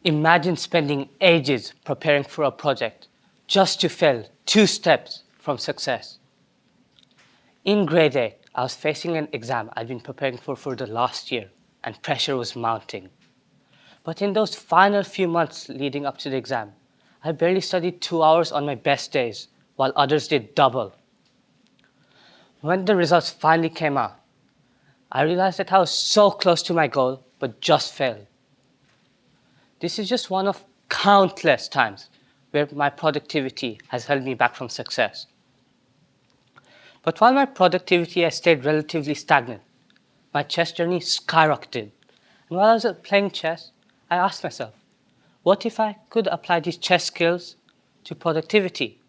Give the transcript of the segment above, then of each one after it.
Imagine spending ages preparing for a project just to fail 2 steps from success. In grade 8, I was facing an exam I'd been preparing for the last year, and pressure was mounting. But in those final few months leading up to the exam, I barely studied 2 hours on my best days, while others did double. When the results finally came out, I realized that I was so close to my goal, but just failed. This is just one of countless times where my productivity has held me back from success. But while my productivity has stayed relatively stagnant, my chess journey skyrocketed. And while I was playing chess, I asked myself, what if I could apply these chess skills to productivity?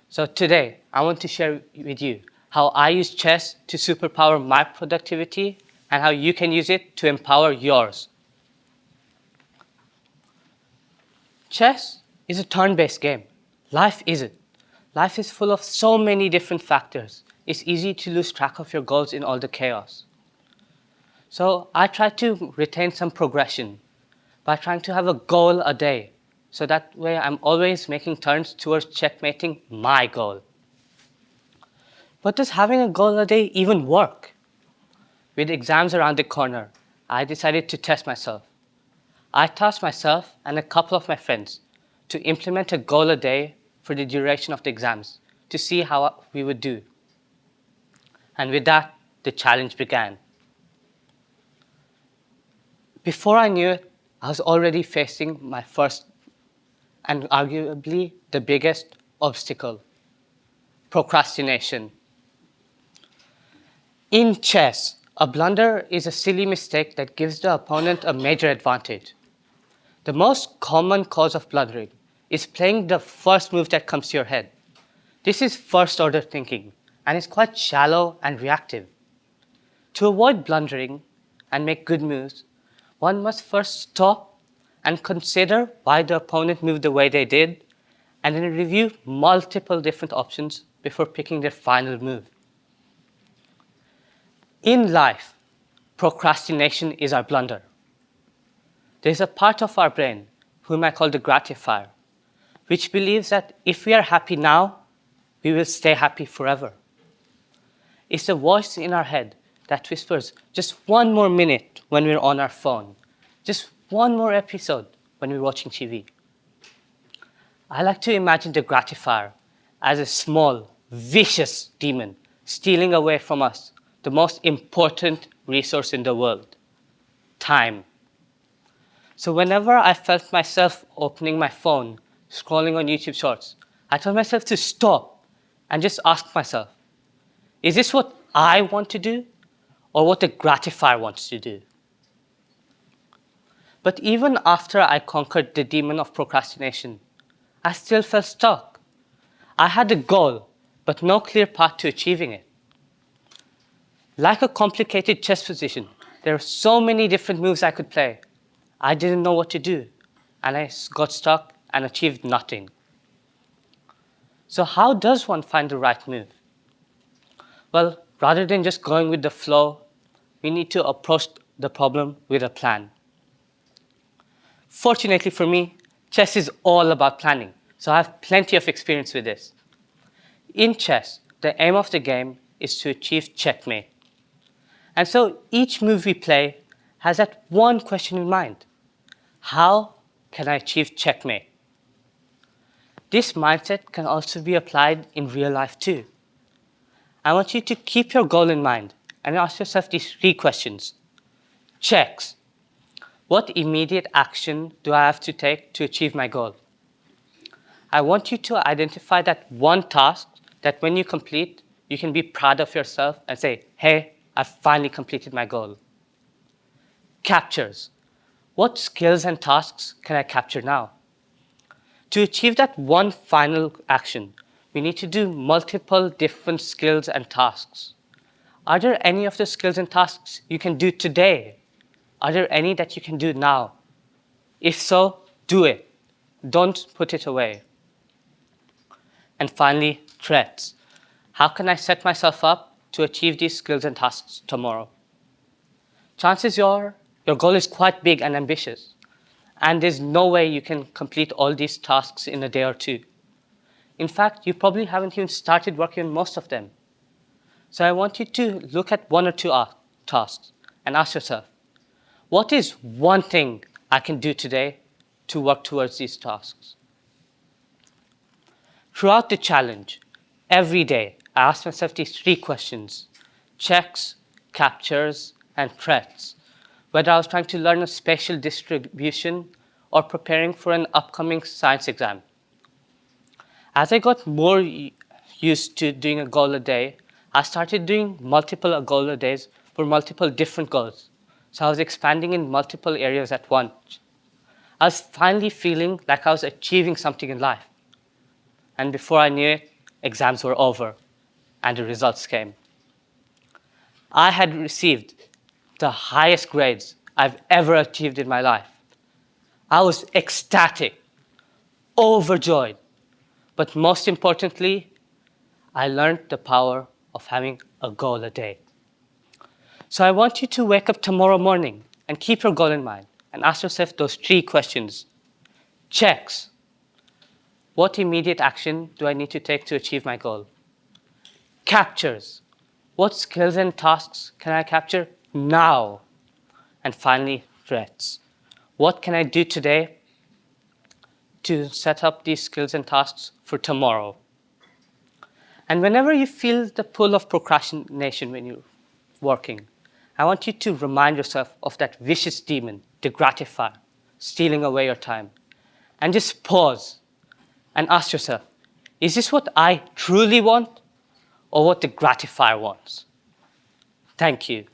So today, I want to share with you how I use chess to superpower my productivity and how you can use it to empower yours. Chess is a turn-based game. Life isn't. Life is full of so many different factors. It's easy to lose track of your goals in all the chaos. So I try to retain some progression by trying to have a goal a day. So that way I'm always making turns towards checkmating my goal. But does having a goal a day even work? With exams around the corner, I decided to test myself. I tasked myself and a couple of my friends to implement a goal a day for the duration of the exams to see how we would do. And with that, the challenge began. Before I knew it, I was already facing my first and arguably the biggest obstacle: procrastination. In chess, a blunder is a silly mistake that gives the opponent a major advantage. The most common cause of blundering is playing the first move that comes to your head. This is first-order thinking, and is quite shallow and reactive. To avoid blundering and make good moves, one must first stop and consider why the opponent moved the way they did, and then review multiple different options before picking their final move. In life, procrastination is our blunder. There's a part of our brain, whom I call the gratifier, which believes that if we are happy now, we will stay happy forever. It's the voice in our head that whispers just one more minute when we're on our phone, just one more episode when we're watching TV. I like to imagine the gratifier as a small, vicious demon stealing away from us the most important resource in the world: time. So whenever I felt myself opening my phone, scrolling on YouTube Shorts, I told myself to stop and just ask myself, is this what I want to do or what the gratifier wants to do? But even after I conquered the demon of procrastination, I still felt stuck. I had a goal, but no clear path to achieving it. Like a complicated chess position, there are so many different moves I could play. I didn't know what to do, and I got stuck and achieved nothing. So how does one find the right move? Well, rather than just going with the flow, we need to approach the problem with a plan. Fortunately for me, chess is all about planning, so I have plenty of experience with this. In chess, the aim of the game is to achieve checkmate. And so each move we play has that one question in mind: how can I achieve checkmate? This mindset can also be applied in real life too. I want you to keep your goal in mind and ask yourself these 3 questions. Checks. What immediate action do I have to take to achieve my goal? I want you to identify that one task that when you complete, you can be proud of yourself and say, hey, I finally completed my goal. Captures. What skills and tasks can I capture now? To achieve that one final action, we need to do multiple different skills and tasks. Are there any of the skills and tasks you can do today? Are there any that you can do now? If so, do it. Don't put it away. And finally, threats. How can I set myself up to achieve these skills and tasks tomorrow? Chances are Your goal is quite big and ambitious, and there's no way you can complete all these tasks in a day or two. In fact, you probably haven't even started working on most of them. So I want you to look at one or two tasks and ask yourself, what is one thing I can do today to work towards these tasks? Throughout the challenge, every day, I ask myself these three questions: checks, captures, and threats. Whether I was trying to learn a spatial distribution or preparing for an upcoming science exam. As I got more used to doing a goal a day, I started doing multiple goal a days for multiple different goals. So I was expanding in multiple areas at once. I was finally feeling like I was achieving something in life. And before I knew it, exams were over and the results came. I had received the highest grades I've ever achieved in my life. I was ecstatic, overjoyed, but most importantly, I learned the power of having a goal a day. So I want you to wake up tomorrow morning and keep your goal in mind and ask yourself those three questions. Checks. What immediate action do I need to take to achieve my goal? Captures. What skills and tasks can I capture now? And finally, threats. What can I do today to set up these skills and tasks for tomorrow? And whenever you feel the pull of procrastination when you're working, I want you to remind yourself of that vicious demon, the gratifier, stealing away your time. And just pause and ask yourself, is this what I truly want or what the gratifier wants? Thank you.